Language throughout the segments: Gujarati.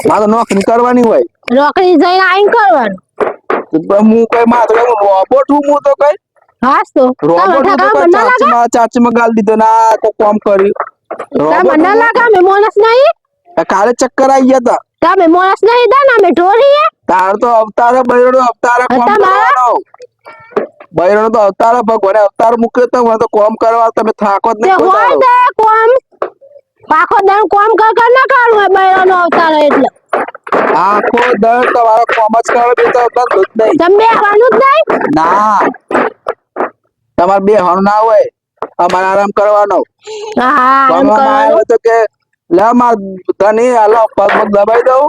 મારે નોકરી કરવાની હોય નોકરી જઈને આઈને કરવાનું હું કઈ મારે રોબોટ હું તો કઈ હાસ તો રોબોટ હું તો કઈ ચાચીમાં ગાલ દીધો ના કોઈ કામ કર્યું મને લાગે અમે માણસ નહીં કાલે ચક્કર આવી ગયા હતા તમે માણસ નહીં દા અમે ઢોરીએ તાર તો અવતારે બૈરણો અવતારે કામ કરવાનો બૈરણો તો અવતારે ભગવાને અવતાર મૂક્યો તો મને તો કામ કરવા તમે થાકો જ નહીં હોય દે કોમ આખો દન કોમ કર ના કાઢું બૈરણો અવતાર એટલે આખો દર તમારો કોમ જ કરો બે તો દૂધ નહીં તમે બેહવાનું જ નહીં ના તમારે બેહવાનું ના હોય અમારે આરામ કરવાનો હા આરામ કરવાનો તો કે લે માર ધની હાલો પગ પગ દબાઈ દઉં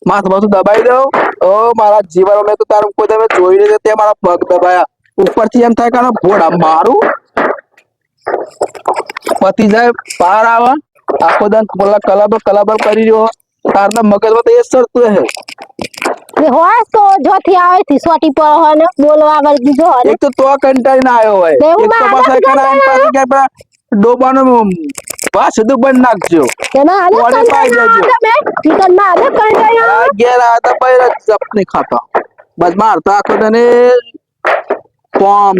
માથું માથું દબાઈ દઉં ઓ મારા જીવન મેં તો તારું કોઈ તમે જોઈ નહીં તે મારા પગ દબાયા ઉપરથી એમ થાય કે ભોળા મારું પતિ જાય પાર આવે આખો દન કલાબર કરી રહ્યો તાર તો મગજમાં તો એ સરતું હે હોય તો જોથી આવે થી સોટી પર હોય ને બોલવા વળ દીધો હોય એક તો કંટાળીને આવ્યો હોય એક તો પાછા કરાય કે ડોબાનો વાસ બધું બંધ નાખજો તેમાં આને કંટાળ્યો તમે ચિકન માં આને કંટાળ્યો ઘેર આ તો બૈર જપ નહીં ખાતા બસ મારતા આખો દને કોમ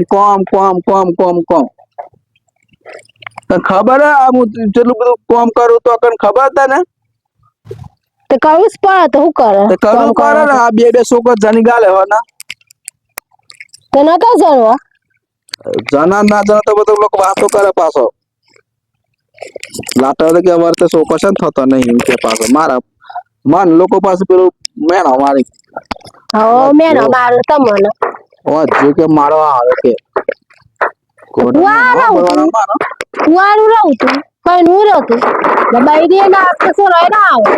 તને ખબર હે આ હું જેટલું બધું કોમ કરું તો કને ખબર હતા ને તો કરું પડે તો શું કરે તો કરું કરે ને આ બે છોકરો જની ગાલે હો ના તો નતો જણવા જના ના જના તો બધું લોકો વાતો કરે પાછો લાટા કે વર્તે છોકરો છે ને થતો નહીં કે પાછો મારા મન લોકો પાસે પેલું મેણો મારી હો મેણો મારું તમને ઓ જે કે મારો આવે કે વારું રહું તું કઈ નું રહું દબાઈ દે ના કસો રહે ના આવે